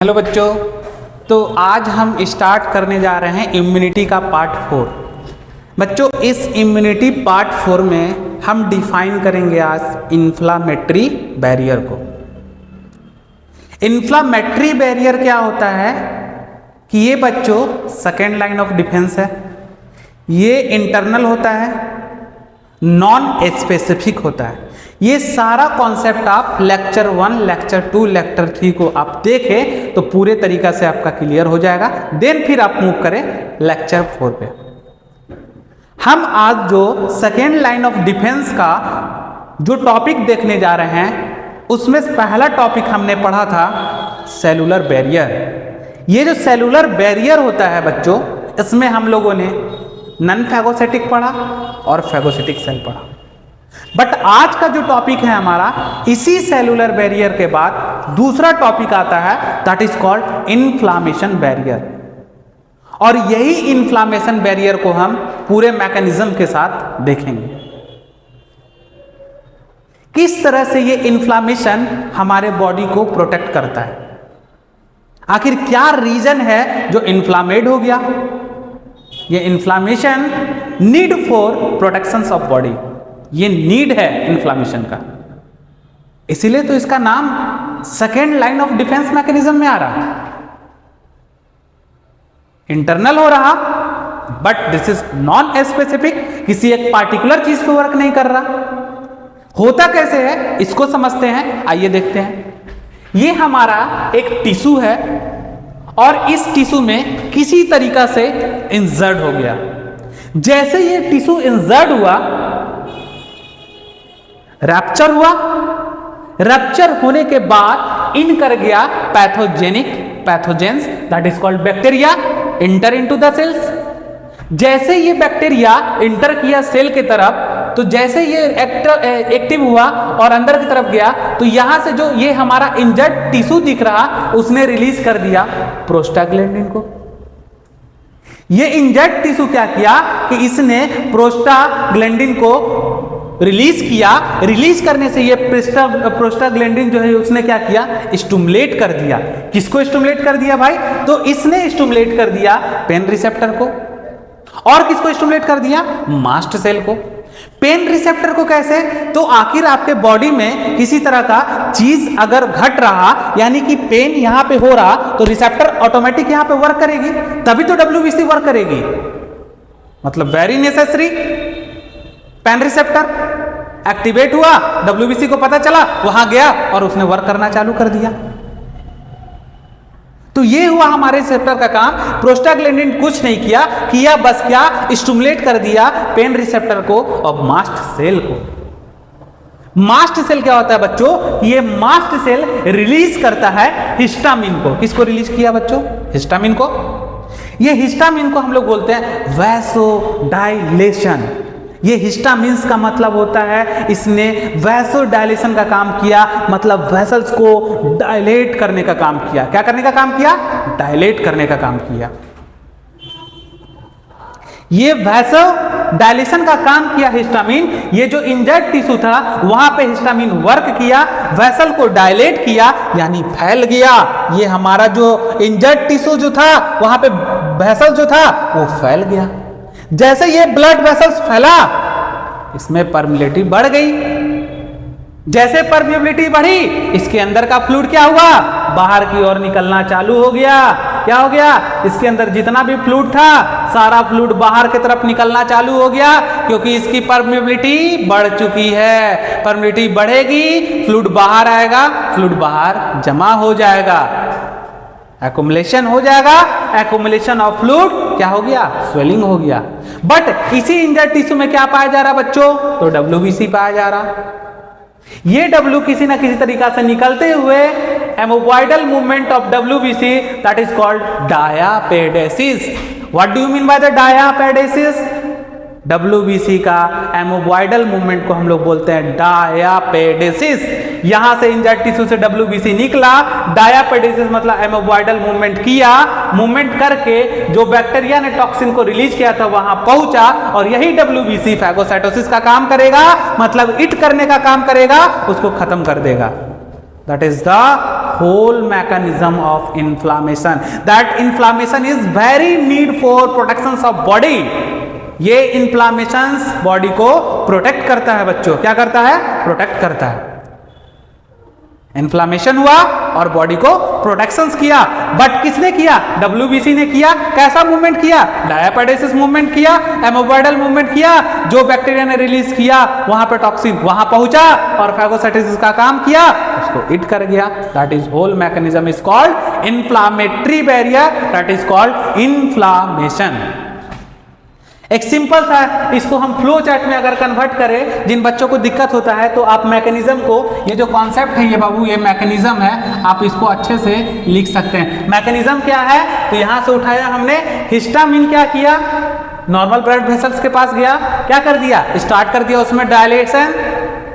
Hello बच्चों, तो आज हम स्टार्ट करने जा रहे हैं इम्यूनिटी का पार्ट 4। बच्चों, इस इम्यूनिटी पार्ट 4 में हम डिफाइन करेंगे आज इन्फ्लामेटरी बैरियर को। इन्फ्लामेटरी बैरियर क्या होता है कि ये बच्चों सेकेंड लाइन ऑफ डिफेंस है। ये इंटरनल होता है, नॉन स्पेसिफिक होता है। ये सारा कॉन्सेप्ट आप लेक्चर 1, लेक्चर 2, लेक्चर 3 को आप देखें तो पूरे तरीका से आपका क्लियर हो जाएगा। देन फिर आप मूव करें लेक्चर 4 पे। हम आज जो सेकेंड लाइन ऑफ डिफेंस का जो टॉपिक देखने जा रहे हैं उसमें पहला टॉपिक हमने पढ़ा था सेलुलर बैरियर। ये जो सेलुलर बैरियर होता है बच्चों, इसमें हम लोगों ने नॉन फैगोसिटिक पढ़ा और फैगोसिटिक सेल पढ़ा। बट आज का जो टॉपिक है हमारा, इसी सेलुलर बैरियर के बाद दूसरा टॉपिक आता है, that is called inflammation barrier. और यही इन्फ्लामेशन बैरियर को हम पूरे मैकेनिज्म के साथ देखेंगे, किस तरह से ये इन्फ्लामेशन हमारे बॉडी को प्रोटेक्ट करता है। आखिर क्या रीजन है जो इन्फ्लामेड हो गया। ये inflammation need for protection of body, ये नीड है इन्फ्लामेशन का, इसीलिए तो इसका नाम second line of defence mechanism में आ रहा है। इंटरनल हो रहा but this is non specific, किसी एक पार्टिकुलर चीज पे वर्क नहीं कर रहा। होता कैसे है इसको समझते हैं, आइए देखते हैं। ये हमारा एक टिश्यू है और इस टिश्यू में किसी तरीका से इंजर्ड हो गया। जैसे ये टिश्यू इंजर्ड हुआ, रैप्चर हुआ, रैप्चर होने के बाद इन कर गया pathogens that is called bacteria enter into the cells. जैसे ये बैक्टीरिया इंटर किया सेल की तरफ, तो जैसे ये एक्टिव हुआ और अंदर की तरफ गया, तो यहां से जो ये हमारा इंजर्ड टिश्यू दिख रहा, उसने रिलीज कर दिया प्रोस्टाग्लैंडिन को। ये इंजर्ड टिश्यू क्या किया कि इसने प्रोस्टाग्लैंडिन को रिलीज किया। रिलीज करने से ये प्रोस्टाग्लैंडिन जो है उसने क्या किया, स्टिमुलेट कर दिया। किसको स्टिमुलेट कर दिया भाई? तो इसने स्टिमुलेट कर दिया पेन रिसेप्टर को। और किसको स्टिमुलेट कर दिया? मास्ट सेल को। पेन रिसेप्टर को कैसे? तो आखिर आपके बॉडी में किसी तरह का चीज अगर घट रहा, यानी कि पेन यहां पे हो रहा, तो रिसेप्टर ऑटोमेटिक यहां पे वर्क करेगी, तभी तो डब्ल्यूबीसी वर्क करेगी। मतलब very necessary. Pain receptor activate हुआ, डब्ल्यूबीसी को पता चला, वहां गया और उसने वर्क करना चालू कर दिया। तो ये हुआ हमारे रिसेप्टर का काम। प्रोस्टाग्लैंडिन कुछ नहीं किया बस क्या, स्टिमुलेट कर दिया पेन रिसेप्टर को और मास्ट सेल को। मास्ट सेल क्या होता है बच्चों? ये मास्ट सेल रिलीज करता है हिस्टामिन को। किसको रिलीज किया बच्चों? हिस्टामिन को। ये हिस्टामिन को हम लोग बोलते हैं वैसोडाइलेशन। ये हिस्टामिन्स का मतलब होता है इसने वैसोडाइलेशन का काम किया, मतलब वेसल्स को डायलेट करने का काम किया। क्या करने का काम किया? डायलेट करने का काम किया। ये वैसोडाइलेशन का काम किया हिस्टामिन। ये जो इंजर्ड टिश्यू था वहां पे हिस्टामिन वर्क किया, वेसल को डायलेट किया, यानी फैल गया। ये हमारा जो इंजर्ड टिश्यू जो था वहां पे वेसल जो था वो फैल गया। जैसे ये ब्लड वेसल्स फैला, इसमें परमिबिलिटी बढ़ गई। जैसे परमिबिलिटी बढ़ी, इसके अंदर का फ्लूइड क्या हुआ? बाहर की ओर निकलना चालू हो गया। क्या हो गया? इसके अंदर जितना भी फ्लूइड था, सारा फ्लूइड बाहर की तरफ निकलना चालू हो गया, क्योंकि इसकी परमिबिलिटी बढ़ चुकी है। परमिबिलिटी बढ़ेगी, फ्लूइड बाहर आएगा, फ्लूइड बाहर जमा हो जाएगा, एक्युमुलेशन हो जाएगा। एक्युमुलेशन ऑफ फ्लूइड क्या हो गया? स्वेलिंग हो गया। बट इसी इंजर्ड टिश्यू में क्या पाया जा रहा बच्चों? तो डब्ल्यूबीसी पाया जा रहा। ये डब्ल्यू किसी ना किसी तरीका से निकलते हुए amoeboidal movement of WBC, that is called diapedesis. What do you mean by the diapedesis? WBC का एमोबॉइडल मूवमेंट को हम लोग बोलते हैं डायापेडेसिस। यहां से इंजर्ड टिश्यू से डब्ल्यूबीसी निकला, डायापेडेसिस मतलब एमोबॉइडल मूवमेंट किया। मूवमेंट करके जो बैक्टीरिया ने टॉक्सिन को रिलीज किया था वहां पहुंचा, और यही डब्ल्यूबीसी फैगोसाइटोसिस का काम करेगा, मतलब इट करने का काम करेगा, उसको खत्म कर देगा। That is the whole mechanism of inflammation. That inflammation is very need for protections of body. ये इन्फ्लामेशंस बॉडी को प्रोटेक्ट करता है बच्चों, क्या करता है? प्रोटेक्ट करता है। इन्फ्लामेशन हुआ और बॉडी को प्रोटेक्शंस किया, बट किसने किया? WBC ने किया। कैसा मूवमेंट किया? डायपेडेसिस मूवमेंट किया, एमोबाइडल मूवमेंट किया। जो बैक्टीरिया ने रिलीज किया वहां पे टॉक्सिन वहां पहुंचा और फैगोसाइटोसिस का काम किया, उसको इट कर गया। That is whole mechanism is called inflammatory barrier, that is called inflammation. एक सिंपल सा, इसको हम फ्लो चार्ट में अगर कन्वर्ट करें, जिन बच्चों को दिक्कत होता है तो आप मैकेनिज्म को, ये जो कॉन्सेप्ट है ये बाबू, ये मैकेनिज्म है, आप इसको अच्छे से लिख सकते हैं। मैकेनिज्म क्या है? तो यहां से उठाया हमने, हिस्टामिन क्या किया? नॉर्मल ब्लड वेसल्स के पास गया, क्या कर दिया? स्टार्ट कर दिया उसमें डायलेशन।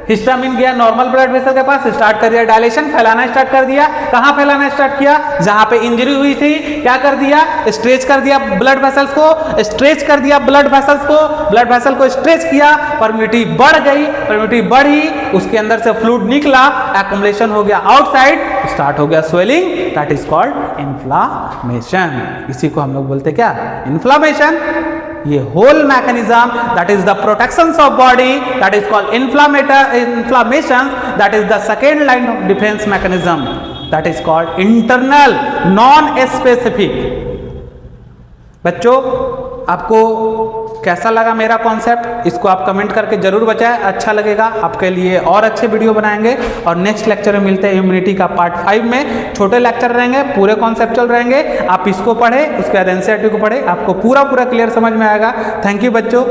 हिस्टामिन गया नॉर्मल ब्लड वेसल के पास, स्टार्ट कर दिया डायलेशन, फैलाना स्टार्ट कर दिया। कहां फैलाना स्टार्ट किया? जहां पे इंजरी हुई थी, क्या कर दिया? स्ट्रेच कर दिया ब्लड वेसल्स को, स्ट्रेच कर दिया ब्लड वेसल्स को, ब्लड वेसल को स्ट्रेच किया, परमिटिविटी बढ़ गई, परमिटिविटी बढ़ी, उसके अंदर से फ्लूइड निकला, एक्युमुलेशन हो गया आउटसाइड, स्टार्ट हो गया swelling, that is called inflammation. इसी को हम लोग बोलते क्या? इन्फ्लामेशन। ये whole mechanism, that is the protections of body, that is called inflammation, that is the second line of defence mechanism, that is called internal non specific. बच्चों, आपको कैसा लगा मेरा कॉन्सेप्ट? इसको आप कमेंट करके जरूर बताएं। अच्छा लगेगा आपके लिए और अच्छे वीडियो बनाएंगे। और नेक्स्ट लेक्चर में मिलते हैं इम्यूनिटी का पार्ट 5 में। छोटे लेक्चर रहेंगे, पूरे कॉन्सेप्चुअल रहेंगे। आप इसको पढ़े, उसके बाद एनसीईआरटी को पढ़े, आपको पूरा क्लियर समझ में आएगा। थैंक यू बच्चों।